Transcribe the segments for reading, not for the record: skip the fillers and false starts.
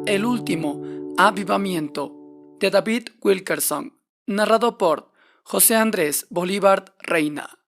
El último avivamiento de David Wilkerson, narrado por José Andrés Bolívar Reina.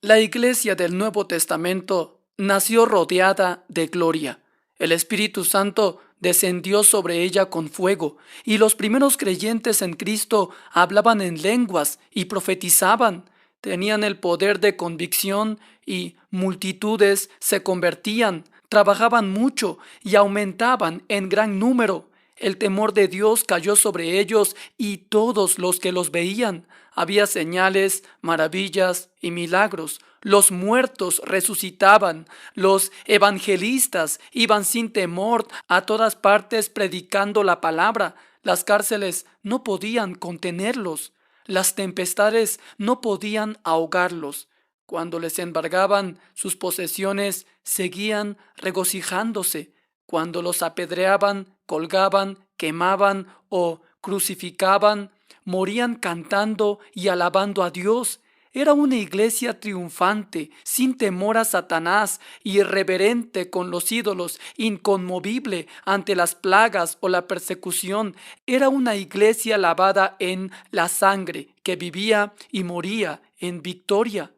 La iglesia del Nuevo Testamento nació rodeada de gloria. El Espíritu Santo descendió sobre ella con fuego, y los primeros creyentes en Cristo hablaban en lenguas y profetizaban. Tenían el poder de convicción y multitudes se convertían, trabajaban mucho y aumentaban en gran número. El temor de Dios cayó sobre ellos y todos los que los veían. Había señales, maravillas y milagros. Los muertos resucitaban. Los evangelistas iban sin temor a todas partes predicando la palabra. Las cárceles no podían contenerlos. Las tempestades no podían ahogarlos. Cuando les embargaban sus posesiones, seguían regocijándose. Cuando los apedreaban, colgaban, quemaban o crucificaban, morían cantando y alabando a Dios. Era una iglesia triunfante, sin temor a Satanás, irreverente con los ídolos, inconmovible ante las plagas o la persecución. Era una iglesia lavada en la sangre, que vivía y moría en victoria.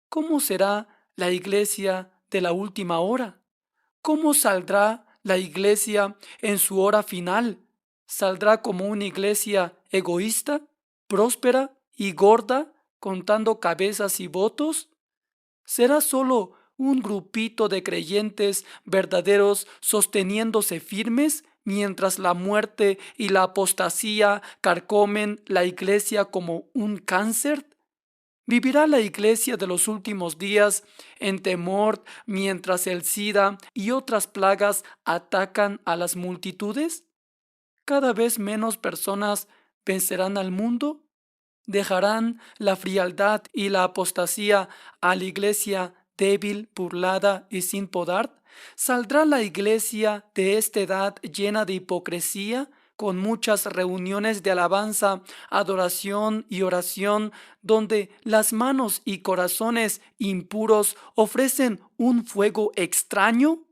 ¿Cómo será la iglesia de la última hora? ¿Cómo saldrá la iglesia en su hora final? ¿Saldrá como una iglesia egoísta, próspera y gorda, contando cabezas y votos? ¿Será solo un grupito de creyentes verdaderos sosteniéndose firmes mientras la muerte y la apostasía carcomen la iglesia como un cáncer? ¿Vivirá la iglesia de los últimos días en temor mientras el SIDA y otras plagas atacan a las multitudes? ¿Cada vez menos personas vencerán al mundo? ¿Dejarán la frialdad y la apostasía a la iglesia débil, burlada y sin poder? ¿Saldrá la iglesia de esta edad llena de hipocresía, con muchas reuniones de alabanza, adoración y oración, donde las manos y corazones impuros ofrecen un fuego extraño?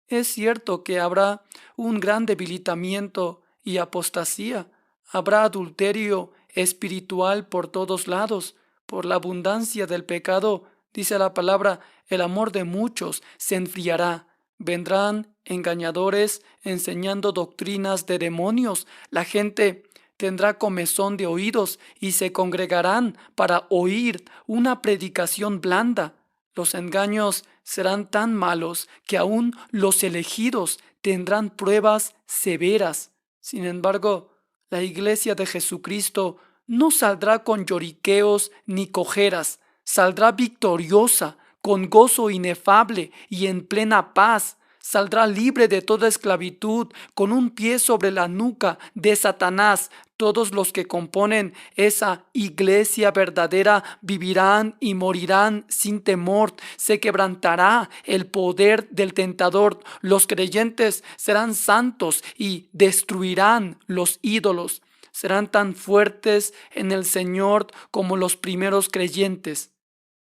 Es cierto que habrá un gran debilitamiento y apostasía. Habrá adulterio espiritual por todos lados. Por la abundancia del pecado, dice la palabra, el amor de muchos se enfriará. Vendrán engañadores enseñando doctrinas de demonios. La gente tendrá comezón de oídos y se congregarán para oír una predicación blanda. Los engaños serán tan malos que aún los elegidos tendrán pruebas severas. Sin embargo, la iglesia de Jesucristo no saldrá con lloriqueos ni cojeras, saldrá victoriosa, con gozo inefable y en plena paz. Saldrá libre de toda esclavitud, con un pie sobre la nuca de Satanás. Todos los que componen esa iglesia verdadera vivirán y morirán sin temor. Se quebrantará el poder del tentador. Los creyentes serán santos y destruirán los ídolos. Serán tan fuertes en el Señor como los primeros creyentes.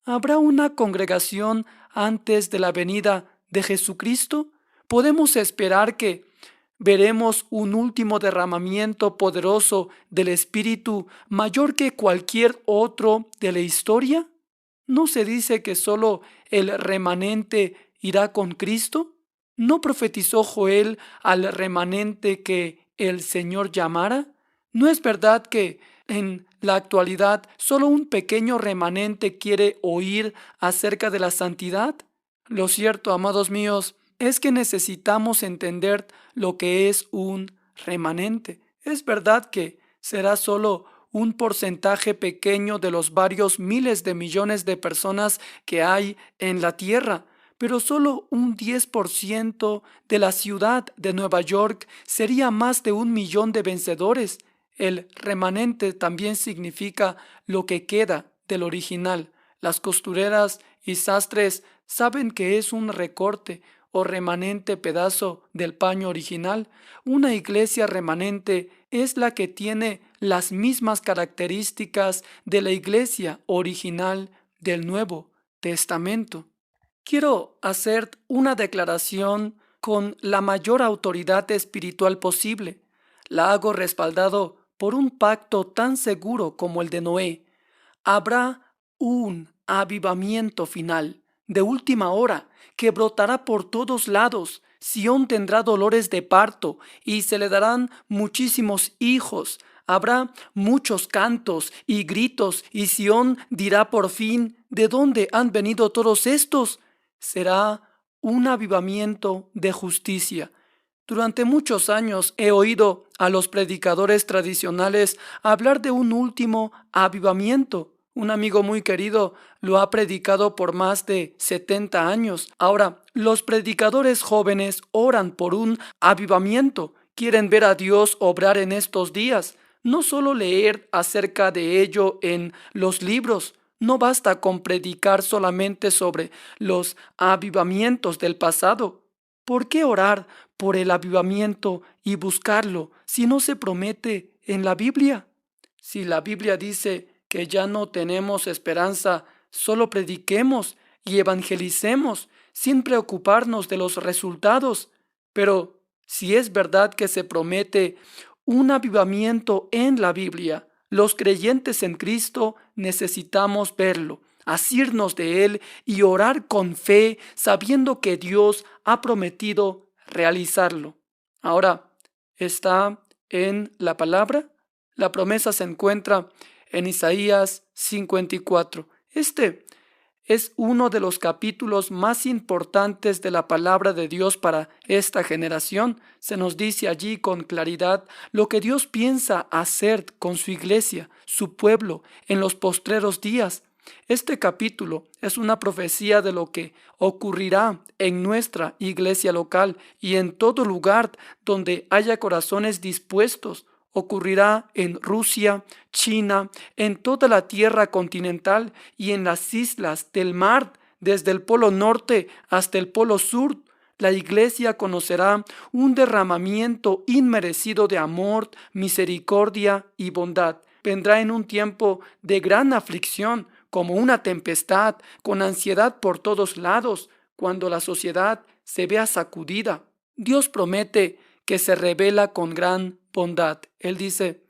¿Habrá una congregación antes de la venida de Jesucristo? ¿Podemos esperar que veremos un último derramamiento poderoso del Espíritu mayor que cualquier otro de la historia? ¿No se dice que solo el remanente irá con Cristo? ¿No profetizó Joel al remanente que el Señor llamara? ¿No es verdad que en la actualidad solo un pequeño remanente quiere oír acerca de la santidad? Lo cierto, amados míos, es que necesitamos entender lo que es un remanente. Es verdad que será solo un porcentaje pequeño de los varios miles de millones de personas que hay en la tierra, pero solo un 10% de la ciudad de Nueva York sería más de 1 millón de vencedores. El remanente también significa lo que queda del original. Las costureras y sastres saben que es un recorte o remanente pedazo del paño original. Una iglesia remanente es la que tiene las mismas características de la iglesia original del Nuevo Testamento. Quiero hacer una declaración con la mayor autoridad espiritual posible. La hago respaldado por un pacto tan seguro como el de Noé. Habrá un avivamiento final, de última hora, que brotará por todos lados. Sión tendrá dolores de parto y se le darán muchísimos hijos. Habrá muchos cantos y gritos y Sión dirá por fin, ¿de dónde han venido todos estos? Será un avivamiento de justicia. Durante muchos años he oído a los predicadores tradicionales hablar de un último avivamiento. Un amigo muy querido lo ha predicado por más de 70 años. Ahora, los predicadores jóvenes oran por un avivamiento. Quieren ver a Dios obrar en estos días. No solo leer acerca de ello en los libros. No basta con predicar solamente sobre los avivamientos del pasado. ¿Por qué orar por el avivamiento y buscarlo si no se promete en la Biblia? Si la Biblia dice que ya no tenemos esperanza, solo prediquemos y evangelicemos sin preocuparnos de los resultados. Pero si es verdad que se promete un avivamiento en la Biblia, los creyentes en Cristo necesitamos verlo, asirnos de él y orar con fe, sabiendo que Dios ha prometido realizarlo. Ahora, ¿está en la palabra? La promesa se encuentra en Isaías 54. Este es uno de los capítulos más importantes de la palabra de Dios para esta generación. Se nos dice allí con claridad lo que Dios piensa hacer con su iglesia, su pueblo, en los postreros días. Este capítulo es una profecía de lo que ocurrirá en nuestra iglesia local y en todo lugar donde haya corazones dispuestos. Ocurrirá en Rusia, China, en toda la tierra continental y en las islas del mar, desde el polo norte hasta el polo sur. La iglesia conocerá un derramamiento inmerecido de amor, misericordia y bondad. Vendrá en un tiempo de gran aflicción, como una tempestad, con ansiedad por todos lados, cuando la sociedad se vea sacudida. Dios promete que se revela con gran bondad. Él dice,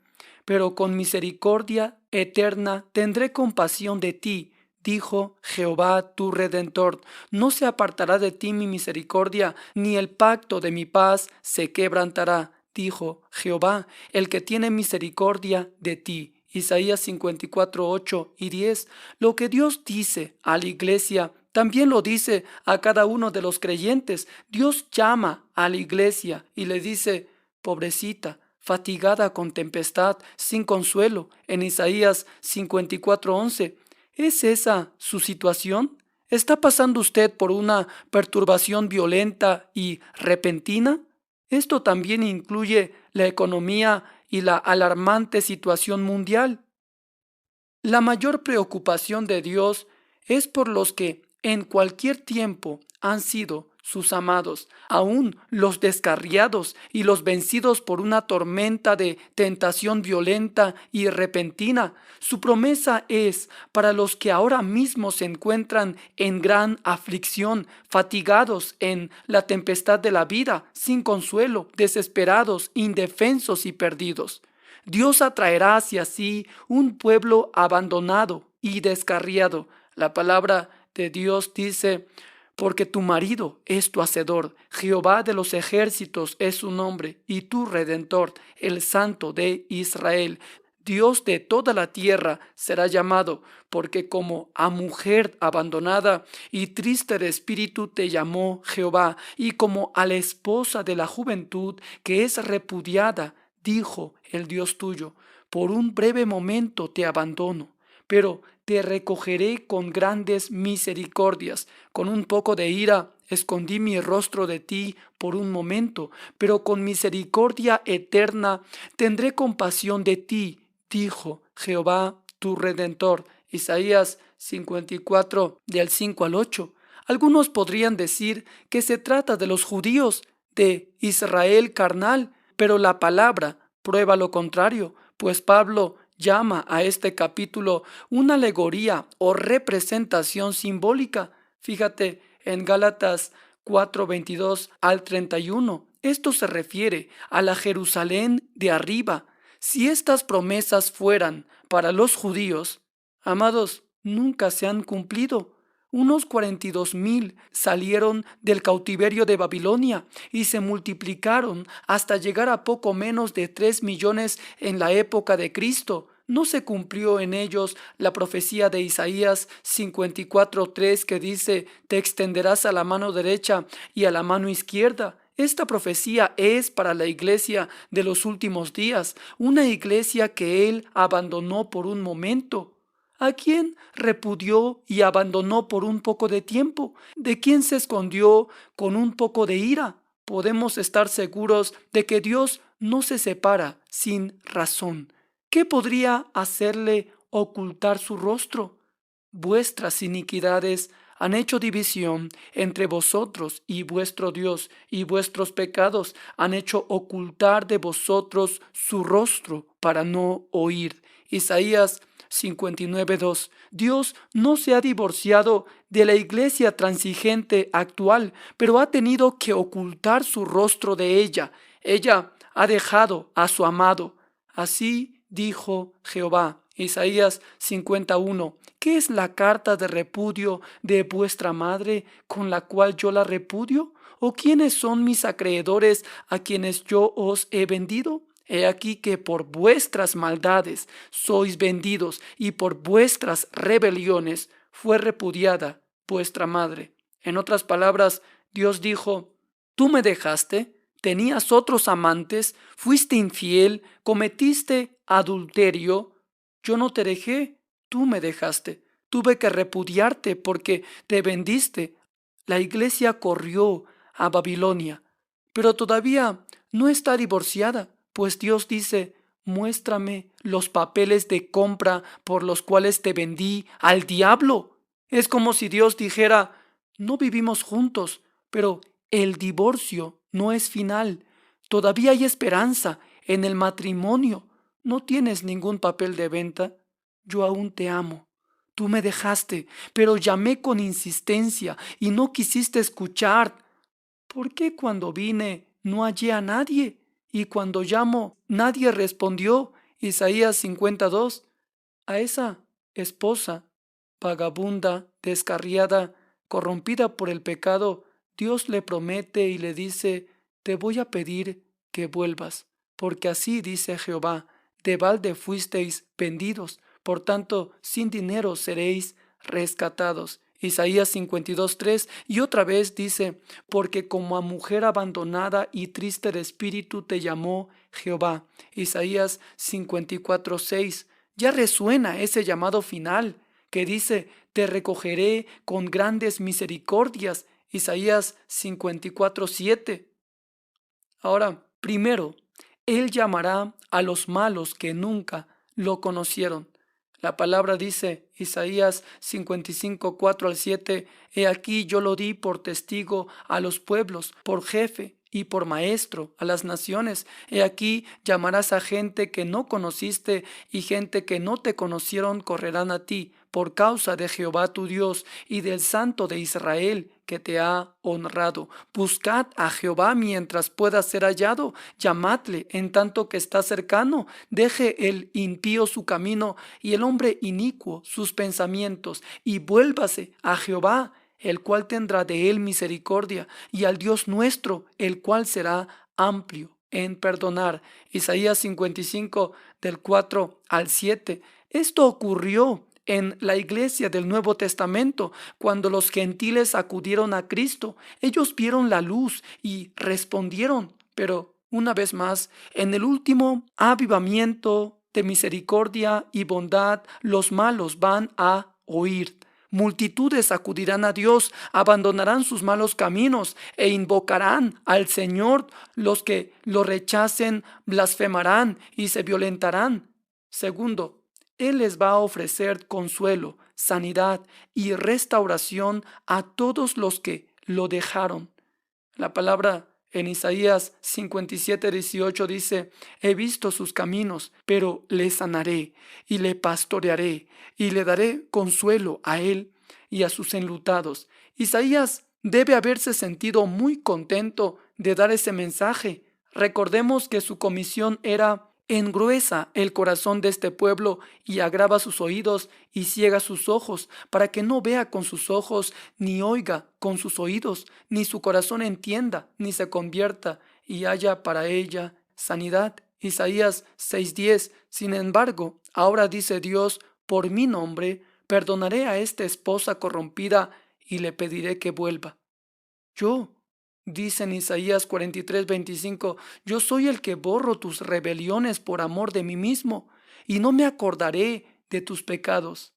pero con misericordia eterna tendré compasión de ti, dijo Jehová tu Redentor. No se apartará de ti mi misericordia, ni el pacto de mi paz se quebrantará, dijo Jehová, el que tiene misericordia de ti. Isaías 54, 8 y 10. Lo que Dios dice a la iglesia también lo dice a cada uno de los creyentes. Dios llama a la iglesia y le dice, pobrecita, fatigada con tempestad, sin consuelo, en Isaías 54:11. ¿Es esa su situación? ¿Está pasando usted por una perturbación violenta y repentina? Esto también incluye la economía y la alarmante situación mundial. La mayor preocupación de Dios es por los que en cualquier tiempo han sido sus amados, aún los descarriados y los vencidos por una tormenta de tentación violenta y repentina. Su promesa es para los que ahora mismo se encuentran en gran aflicción, fatigados en la tempestad de la vida, sin consuelo, desesperados, indefensos y perdidos. Dios atraerá hacia sí un pueblo abandonado y descarriado. La palabra de Dios dice, porque tu marido es tu hacedor, Jehová de los ejércitos es su nombre, y tu Redentor, el Santo de Israel. Dios de toda la tierra será llamado, porque como a mujer abandonada y triste de espíritu te llamó Jehová, y como a la esposa de la juventud que es repudiada, dijo el Dios tuyo, por un breve momento te abandono, pero te recogeré con grandes misericordias. Con un poco de ira escondí mi rostro de ti por un momento, pero con misericordia eterna tendré compasión de ti, dijo Jehová tu Redentor. Isaías 54, del 5 al 8. Algunos podrían decir que se trata de los judíos, de Israel carnal, pero la palabra prueba lo contrario, pues Pablo llama a este capítulo una alegoría o representación simbólica. Fíjate en Gálatas 4:22 al 31. Esto se refiere a la Jerusalén de arriba. Si estas promesas fueran para los judíos, amados, nunca se han cumplido. Unos 42,000 salieron del cautiverio de Babilonia y se multiplicaron hasta llegar a poco menos de 3 millones en la época de Cristo. ¿No se cumplió en ellos la profecía de Isaías 54:3 que dice: te extenderás a la mano derecha y a la mano izquierda? Esta profecía es para la iglesia de los últimos días, una iglesia que Él abandonó por un momento. ¿A quién repudió y abandonó por un poco de tiempo? ¿De quién se escondió con un poco de ira? Podemos estar seguros de que Dios no se separa sin razón. ¿Qué podría hacerle ocultar su rostro? Vuestras iniquidades han hecho división entre vosotros y vuestro Dios, y vuestros pecados han hecho ocultar de vosotros su rostro para no oír. Isaías 59:2. Dios no se ha divorciado de la iglesia transigente actual, pero ha tenido que ocultar su rostro de ella. Ella ha dejado a su amado. Así dijo Jehová. Isaías 51. ¿Qué es la carta de repudio de vuestra madre con la cual yo la repudio? ¿O quiénes son mis acreedores a quienes yo os he vendido? He aquí que por vuestras maldades sois vendidos, y por vuestras rebeliones fue repudiada vuestra madre. En otras palabras, Dios dijo: tú me dejaste, tenías otros amantes, fuiste infiel, cometiste adulterio. Yo no te dejé, tú me dejaste. Tuve que repudiarte porque te vendiste. La iglesia corrió a Babilonia, pero todavía no está divorciada, pues Dios dice: muéstrame los papeles de compra por los cuales te vendí al diablo. Es como si Dios dijera: no vivimos juntos, pero el divorcio no es final. Todavía hay esperanza en el matrimonio. ¿No tienes ningún papel de venta? Yo aún te amo. Tú me dejaste, pero llamé con insistencia y no quisiste escuchar. ¿Por qué cuando vine no hallé a nadie? Y cuando llamo, nadie respondió. Isaías 52. A esa esposa, vagabunda, descarriada, corrompida por el pecado, Dios le promete y le dice: te voy a pedir que vuelvas, porque así dice Jehová: de balde fuisteis vendidos, por tanto sin dinero seréis rescatados. Isaías 52:3. Y otra vez dice: porque como a mujer abandonada y triste de espíritu te llamó Jehová. Isaías 54:6. Ya resuena ese llamado final que dice: te recogeré con grandes misericordias. Isaías 54:7. Ahora, primero, Él llamará a los malos que nunca lo conocieron. La palabra dice, Isaías 55:4 al 7: he aquí yo lo di por testigo a los pueblos, por jefe y por maestro a las naciones. He aquí llamarás a gente que no conociste, y gente que no te conocieron correrán a ti, por causa de Jehová tu Dios y del Santo de Israel que te ha honrado. Buscad a Jehová mientras pueda ser hallado, llamadle en tanto que está cercano. Deje el impío su camino y el hombre inicuo sus pensamientos, y vuélvase a Jehová, el cual tendrá de él misericordia, y al Dios nuestro, el cual será amplio en perdonar. Isaías 55 del 4 al 7. Esto ocurrió en la iglesia del Nuevo Testamento, cuando los gentiles acudieron a Cristo. Ellos vieron la luz y respondieron, pero una vez más, en el último avivamiento de misericordia y bondad, los malos van a oír. Multitudes acudirán a Dios, abandonarán sus malos caminos e invocarán al Señor. Los que lo rechacen blasfemarán y se violentarán. Segundo, Él les va a ofrecer consuelo, sanidad y restauración a todos los que lo dejaron. La palabra en Isaías 57:18 dice: he visto sus caminos, pero le sanaré y le pastorearé y le daré consuelo a él y a sus enlutados. Isaías debe haberse sentido muy contento de dar ese mensaje. Recordemos que su comisión era: engruesa el corazón de este pueblo y agrava sus oídos y ciega sus ojos, para que no vea con sus ojos, ni oiga con sus oídos, ni su corazón entienda, ni se convierta, y haya para ella sanidad. Isaías 6:10. Sin embargo, ahora dice Dios: por mi nombre perdonaré a esta esposa corrompida y le pediré que vuelva. Yo, dice en Isaías 43:25, yo soy el que borro tus rebeliones por amor de mí mismo, y no me acordaré de tus pecados.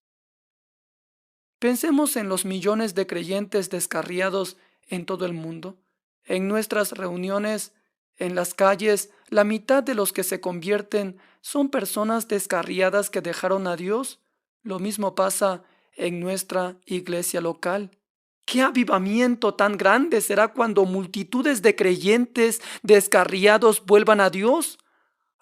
Pensemos en los millones de creyentes descarriados en todo el mundo. En nuestras reuniones, en las calles, la mitad de los que se convierten son personas descarriadas que dejaron a Dios. Lo mismo pasa en nuestra iglesia local. ¿Qué avivamiento tan grande será cuando multitudes de creyentes descarriados vuelvan a Dios?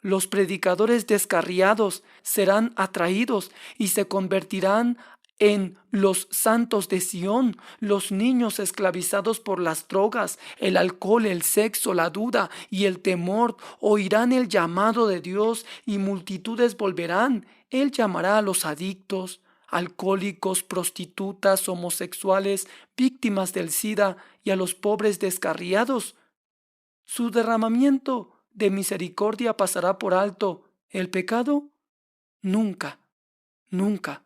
Los predicadores descarriados serán atraídos y se convertirán en los santos de Sión. Los niños esclavizados por las drogas, el alcohol, el sexo, la duda y el temor oirán el llamado de Dios y multitudes volverán. Él llamará a los adictos, alcohólicos, prostitutas, homosexuales, víctimas del SIDA y a los pobres descarriados. Su derramamiento de misericordia pasará por alto el pecado. Nunca, nunca.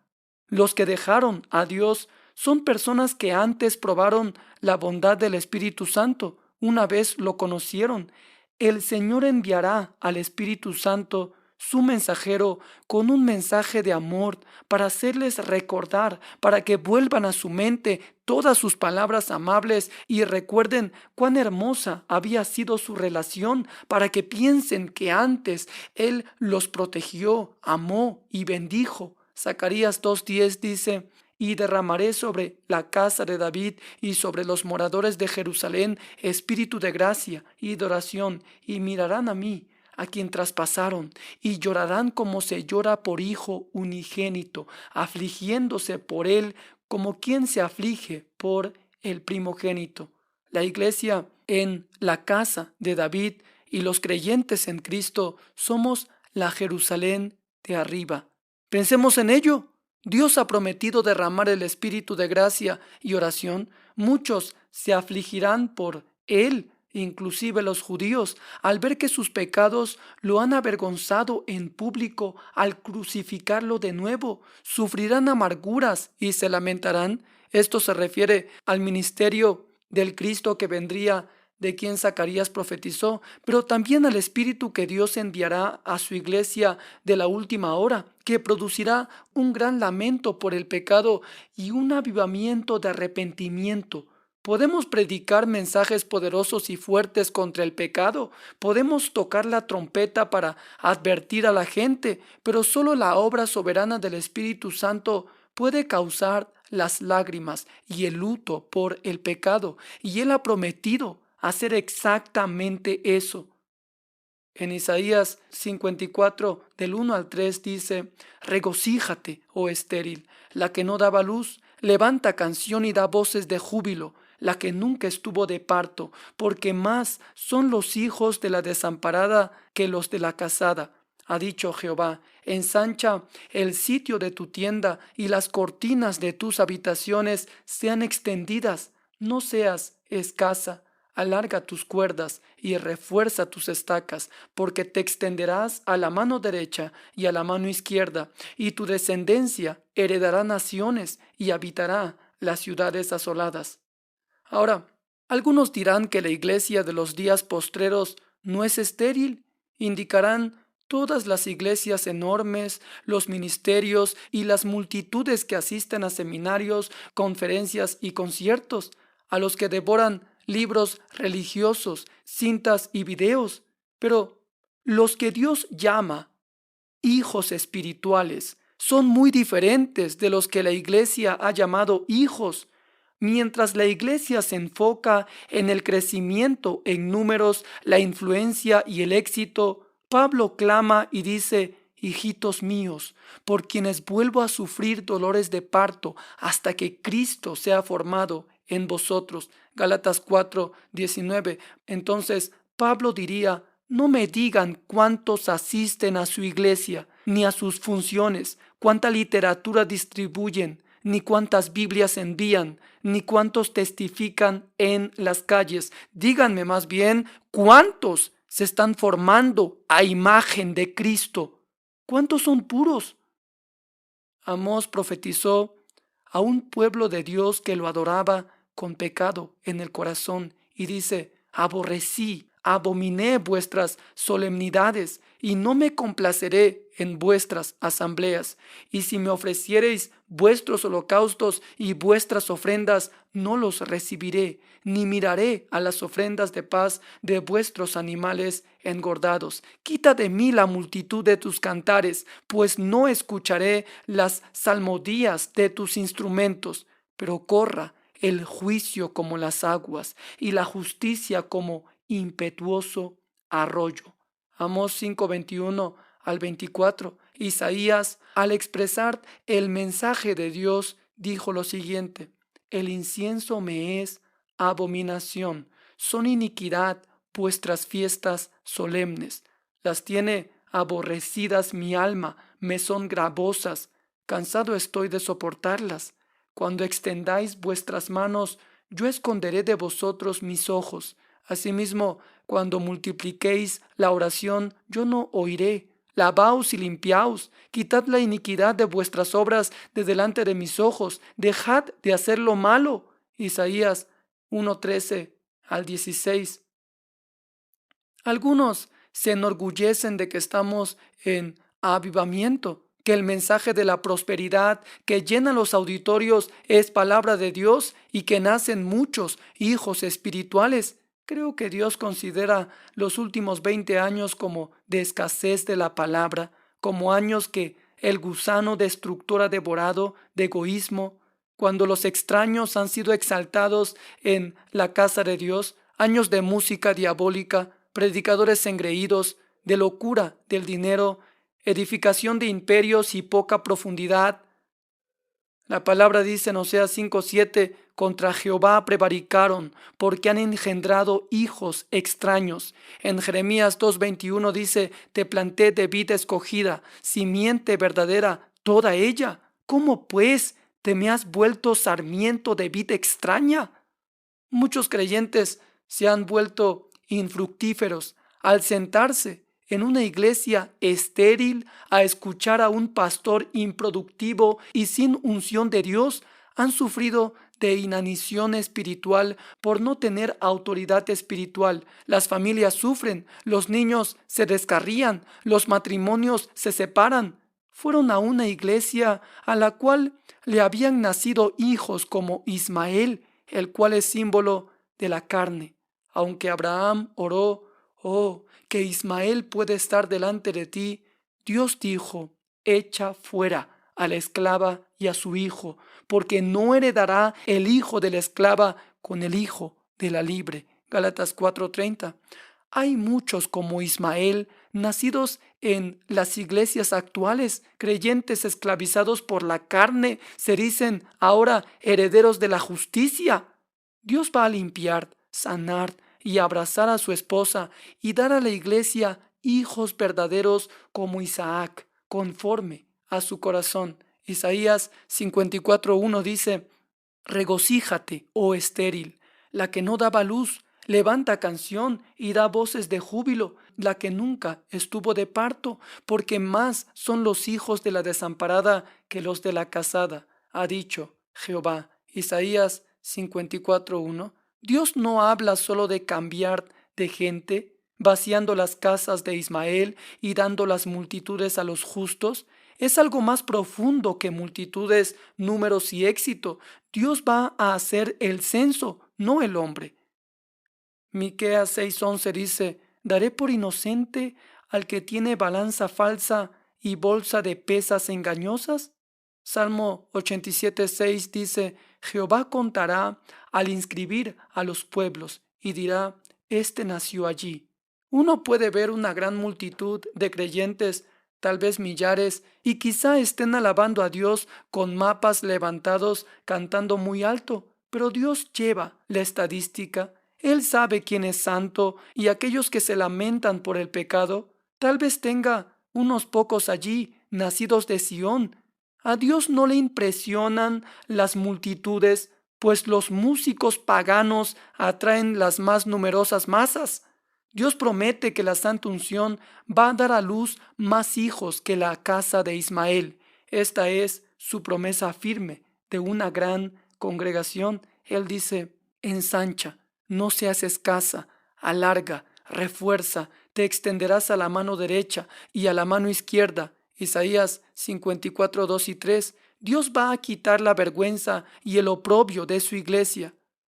Los que dejaron a Dios son personas que antes probaron la bondad del Espíritu Santo. Una vez lo conocieron. El Señor enviará al Espíritu Santo, su mensajero, con un mensaje de amor para hacerles recordar, para que vuelvan a su mente todas sus palabras amables y recuerden cuán hermosa había sido su relación, para que piensen que antes Él los protegió, amó y bendijo. Zacarías 2:10 dice: y derramaré sobre la casa de David y sobre los moradores de Jerusalén espíritu de gracia y de oración, y mirarán a mí, a quien traspasaron, y llorarán como se llora por hijo unigénito, afligiéndose por él como quien se aflige por el primogénito. La iglesia en la casa de David y los creyentes en Cristo somos la Jerusalén de arriba. Pensemos en ello. Dios ha prometido derramar el espíritu de gracia y oración. Muchos se afligirán por él, inclusive los judíos, al ver que sus pecados lo han avergonzado en público al crucificarlo de nuevo. Sufrirán amarguras y se lamentarán. Esto se refiere al ministerio del Cristo que vendría, de quien Zacarías profetizó, pero también al Espíritu que Dios enviará a su iglesia de la última hora, que producirá un gran lamento por el pecado y un avivamiento de arrepentimiento. Podemos predicar mensajes poderosos y fuertes contra el pecado, podemos tocar la trompeta para advertir a la gente, pero solo la obra soberana del Espíritu Santo puede causar las lágrimas y el luto por el pecado, y Él ha prometido hacer exactamente eso. En Isaías 54, del 1 al 3 dice: regocíjate, oh estéril, la que no daba luz, levanta canción y da voces de júbilo, la que nunca estuvo de parto, porque más son los hijos de la desamparada que los de la casada. Ha dicho Jehová: ensancha el sitio de tu tienda y las cortinas de tus habitaciones sean extendidas, no seas escasa. Alarga tus cuerdas y refuerza tus estacas, porque te extenderás a la mano derecha y a la mano izquierda, y tu descendencia heredará naciones y habitará las ciudades asoladas. Ahora, algunos dirán que la iglesia de los días postreros no es estéril. Indicarán todas las iglesias enormes, los ministerios y las multitudes que asisten a seminarios, conferencias y conciertos, a los que devoran libros religiosos, cintas y videos. Pero los que Dios llama hijos espirituales son muy diferentes de los que la iglesia ha llamado hijos. Mientras la iglesia se enfoca en el crecimiento en números, la influencia y el éxito, Pablo clama y dice: hijitos míos, por quienes vuelvo a sufrir dolores de parto hasta que Cristo sea formado en vosotros. Gálatas 4:19. Entonces Pablo diría: no me digan cuántos asisten a su iglesia, ni a sus funciones, cuánta literatura distribuyen, ni cuántas Biblias envían, ni cuántos testifican en las calles. Díganme más bien cuántos se están formando a imagen de Cristo. ¿Cuántos son puros? Amós profetizó a un pueblo de Dios que lo adoraba con pecado en el corazón y dice: aborrecí, abominé vuestras solemnidades y no me complaceré en vuestras asambleas. Y si me ofreciereis vuestros holocaustos y vuestras ofrendas, no los recibiré, ni miraré a las ofrendas de paz de vuestros animales engordados. Quita de mí la multitud de tus cantares, pues no escucharé las salmodías de tus instrumentos. Pero corra el juicio como las aguas y la justicia como impetuoso arroyo. Amós 5:21 al 24. Isaías, al expresar el mensaje de Dios, dijo lo siguiente: el incienso me es abominación, son iniquidad vuestras fiestas solemnes. Las tiene aborrecidas mi alma, me son gravosas, cansado estoy de soportarlas. Cuando extendáis vuestras manos, yo esconderé de vosotros mis ojos. Asimismo, cuando multipliquéis la oración, yo no oiré. Lavaos y limpiaos, quitad la iniquidad de vuestras obras de delante de mis ojos, dejad de hacer lo malo. Isaías 1:13 al 16. Algunos se enorgullecen de que estamos en avivamiento, que el mensaje de la prosperidad que llena los auditorios es palabra de Dios y que nacen muchos hijos espirituales. Creo que Dios considera los últimos 20 años como de escasez de la palabra, como años que el gusano destructor ha devorado de egoísmo, cuando los extraños han sido exaltados en la casa de Dios, años de música diabólica, predicadores engreídos, de locura del dinero, edificación de imperios y poca profundidad. La palabra dice en Oseas 5:7: contra Jehová prevaricaron, porque han engendrado hijos extraños. En Jeremías 2:21 dice: te planté de vid escogida, simiente verdadera, toda ella. ¿Cómo pues te me has vuelto sarmiento de vid extraña? Muchos creyentes se han vuelto infructíferos al sentarse en una iglesia estéril a escuchar a un pastor improductivo y sin unción de Dios. Han sufrido de inanición espiritual por no tener autoridad espiritual. Las familias sufren, los niños se descarrían, los matrimonios se separan. Fueron a una iglesia a la cual le habían nacido hijos como Ismael, el cual es símbolo de la carne. Aunque Abraham oró: oh, que Ismael puede estar delante de ti, Dios dijo: echa fuera a la esclava y a su hijo, porque no heredará el hijo de la esclava con el hijo de la libre. Gálatas 4:30. Hay muchos como Ismael, nacidos en las iglesias actuales, creyentes esclavizados por la carne, se dicen ahora herederos de la justicia. Dios va a limpiar, sanar y abrazar a su esposa y dar a la iglesia hijos verdaderos como Isaac, conforme a su corazón. Isaías 54:1 dice: regocíjate, oh estéril, la que no daba luz, levanta canción y da voces de júbilo, la que nunca estuvo de parto, porque más son los hijos de la desamparada que los de la casada, ha dicho Jehová. Isaías 54:1. Dios no habla solo de cambiar de gente, vaciando las casas de Ismael y dando las multitudes a los justos. Es algo más profundo que multitudes, números y éxito. Dios va a hacer el censo, no el hombre. Miqueas 6:11 dice: daré por inocente al que tiene balanza falsa y bolsa de pesas engañosas. Salmo 87:6 dice: Jehová contará al inscribir a los pueblos y dirá: este nació allí. Uno puede ver una gran multitud de creyentes, tal vez millares, y quizá estén alabando a Dios con mapas levantados, cantando muy alto, pero Dios lleva la estadística. Él sabe quién es santo y aquellos que se lamentan por el pecado, tal vez tenga unos pocos allí, nacidos de Sión. A Dios no le impresionan las multitudes, pues los músicos paganos atraen las más numerosas masas. Dios promete que la Santa Unción va a dar a luz más hijos que la casa de Ismael. Esta es su promesa firme de una gran congregación. Él dice: ensancha, no seas escasa, alarga, refuerza, te extenderás a la mano derecha y a la mano izquierda. Isaías 54, 2 y 3. Dios va a quitar la vergüenza y el oprobio de su iglesia.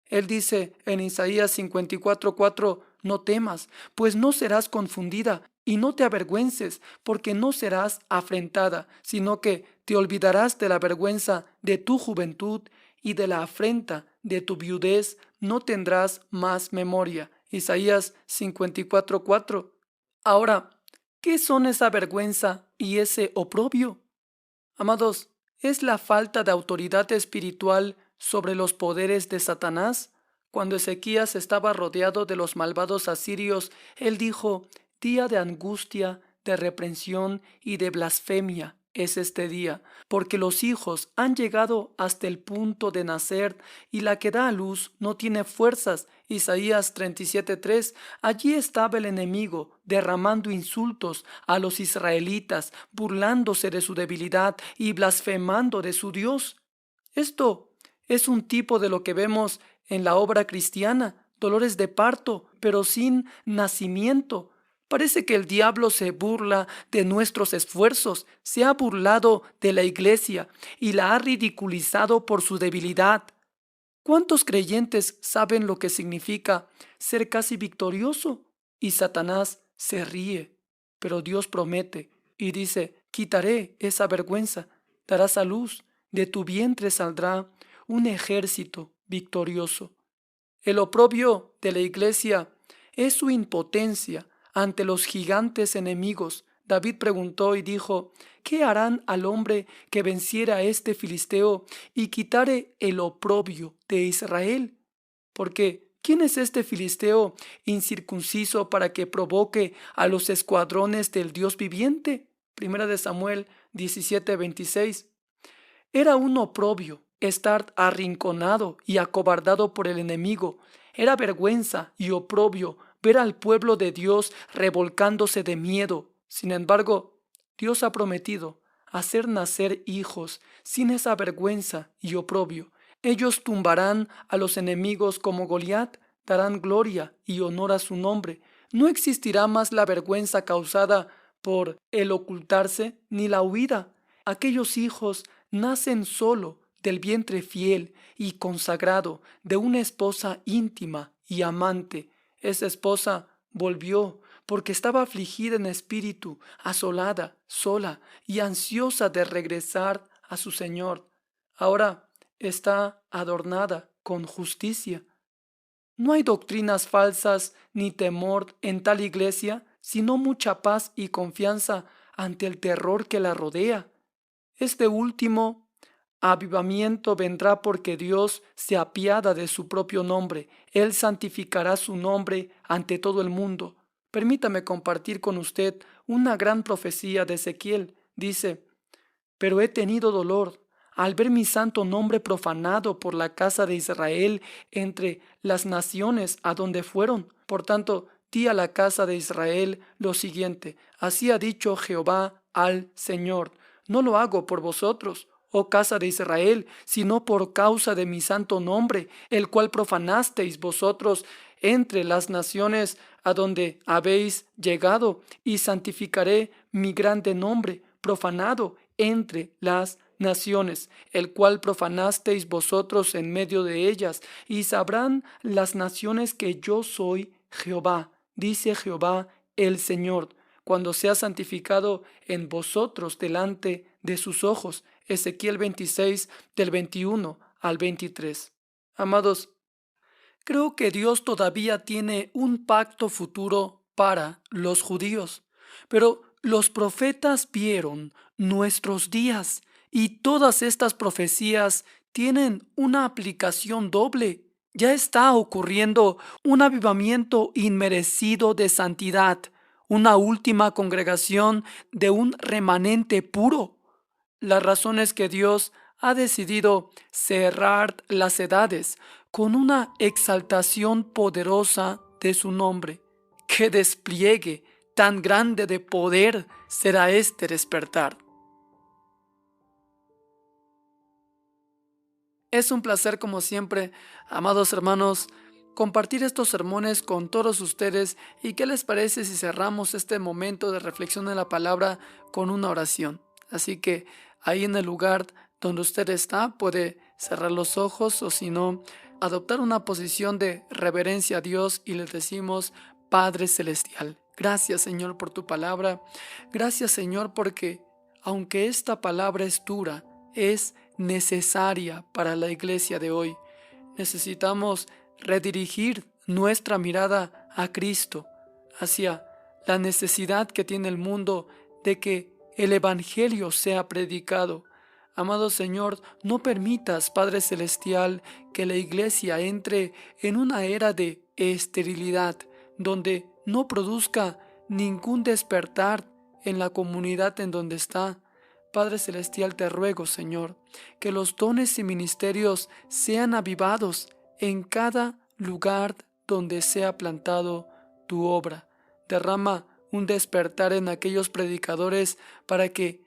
Él dice en Isaías 54, 4, no temas, pues no serás confundida, y no te avergüences, porque no serás afrentada, sino que te olvidarás de la vergüenza de tu juventud y de la afrenta de tu viudez, no tendrás más memoria. Isaías 54, 4. Ahora, ¿qué son esa vergüenza y ese oprobio? Amados, ¿es la falta de autoridad espiritual sobre los poderes de Satanás? Cuando Ezequías estaba rodeado de los malvados asirios, él dijo: día de angustia, de reprensión y de blasfemia es este día, porque los hijos han llegado hasta el punto de nacer y la que da a luz no tiene fuerzas. Isaías 37:3. Allí estaba el enemigo derramando insultos a los israelitas, burlándose de su debilidad y blasfemando de su Dios. Esto es un tipo de lo que vemos en la obra cristiana: dolores de parto, pero sin nacimiento. Parece que el diablo se burla de nuestros esfuerzos, se ha burlado de la iglesia y la ha ridiculizado por su debilidad. ¿Cuántos creyentes saben lo que significa ser casi victorioso? Y Satanás se ríe, pero Dios promete y dice: quitaré esa vergüenza, darás a luz, de tu vientre saldrá un ejército victorioso. El oprobio de la iglesia es su impotencia ante los gigantes enemigos. David preguntó y dijo: ¿qué harán al hombre que venciera a este filisteo y quitare el oprobio de Israel? Porque ¿quién es este filisteo incircunciso para que provoque a los escuadrones del Dios viviente? Primera de Samuel 17:26. Era un oprobio estar arrinconado y acobardado por el enemigo. Era vergüenza y oprobio ver al pueblo de Dios revolcándose de miedo. Sin embargo, Dios ha prometido hacer nacer hijos sin esa vergüenza y oprobio. Ellos tumbarán a los enemigos como Goliat, darán gloria y honor a su nombre. No existirá más la vergüenza causada por el ocultarse ni la huida. Aquellos hijos nacen solo del vientre fiel y consagrado de una esposa íntima y amante. Esa esposa volvió porque estaba afligida en espíritu, asolada, sola y ansiosa de regresar a su Señor. Ahora está adornada con justicia. No hay doctrinas falsas ni temor en tal iglesia, sino mucha paz y confianza ante el terror que la rodea. Este último avivamiento vendrá porque Dios se apiada de su propio nombre. Él santificará su nombre ante todo el mundo. Permítame compartir con usted una gran profecía de Ezequiel. Dice: pero he tenido dolor al ver mi santo nombre profanado por la casa de Israel entre las naciones a donde fueron. Por tanto, di a la casa de Israel lo siguiente: así ha dicho Jehová al Señor, no lo hago por vosotros, oh casa de Israel, sino por causa de mi santo nombre, el cual profanasteis vosotros entre las naciones a donde habéis llegado, y santificaré mi grande nombre, profanado entre las naciones, el cual profanasteis vosotros en medio de ellas, y sabrán las naciones que yo soy Jehová, dice Jehová el Señor, cuando sea santificado en vosotros delante de sus ojos. Ezequiel 26 del 21 al 23. Amados, creo que Dios todavía tiene un pacto futuro para los judíos, pero los profetas vieron nuestros días y todas estas profecías tienen una aplicación doble. Ya está ocurriendo un avivamiento inmerecido de santidad, una última congregación de un remanente puro. La razón es que Dios ha decidido cerrar las edades con una exaltación poderosa de su nombre. ¡Qué despliegue tan grande de poder será este despertar! Es un placer, como siempre, amados hermanos, compartir estos sermones con todos ustedes. ¿Y qué les parece si cerramos este momento de reflexión en la palabra con una oración? Así que ahí en el lugar donde usted está puede cerrar los ojos, o si no, adoptar una posición de reverencia a Dios y le decimos: Padre Celestial, gracias, Señor, por tu palabra. Gracias, Señor, porque aunque esta palabra es dura, es necesaria para la iglesia de hoy. Necesitamos redirigir nuestra mirada a Cristo, hacia la necesidad que tiene el mundo de que el Evangelio sea predicado. Amado Señor, no permitas, Padre Celestial, que la iglesia entre en una era de esterilidad, donde no produzca ningún despertar en la comunidad en donde está. Padre Celestial, te ruego, Señor, que los dones y ministerios sean avivados en cada lugar donde sea plantado tu obra. Derrama un despertar en aquellos predicadores para que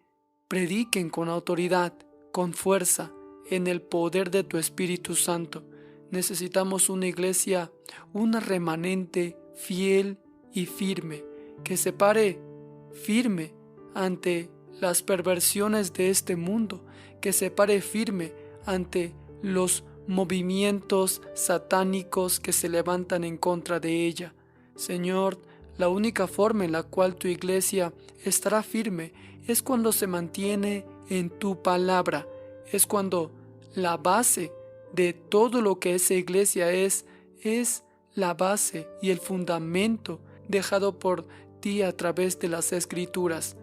prediquen con autoridad, con fuerza, en el poder de tu Espíritu Santo. Necesitamos una iglesia, una remanente fiel y firme, que se pare firme ante las perversiones de este mundo, que se pare firme ante los movimientos satánicos que se levantan en contra de ella. Señor, la única forma en la cual tu iglesia estará firme es cuando se mantiene en tu palabra, es cuando la base de todo lo que esa iglesia es la base y el fundamento dejado por ti a través de las Escrituras.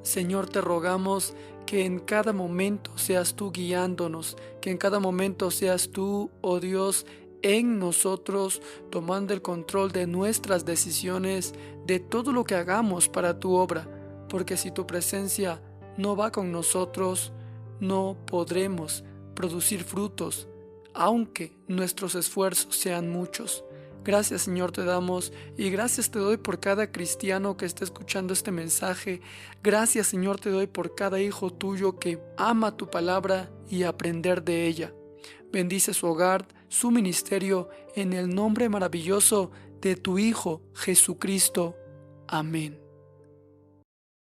Señor, te rogamos que en cada momento seas tú guiándonos, que en cada momento seas tú, oh Dios, en nosotros, tomando el control de nuestras decisiones, de todo lo que hagamos para tu obra, porque si tu presencia no va con nosotros, no podremos producir frutos, aunque nuestros esfuerzos sean muchos. Gracias, Señor, te damos, y gracias te doy por cada cristiano que está escuchando este mensaje. Gracias, Señor, te doy por cada hijo tuyo que ama tu palabra y aprender de ella. Bendice su hogar, su ministerio, en el nombre maravilloso de tu Hijo Jesucristo. Amén.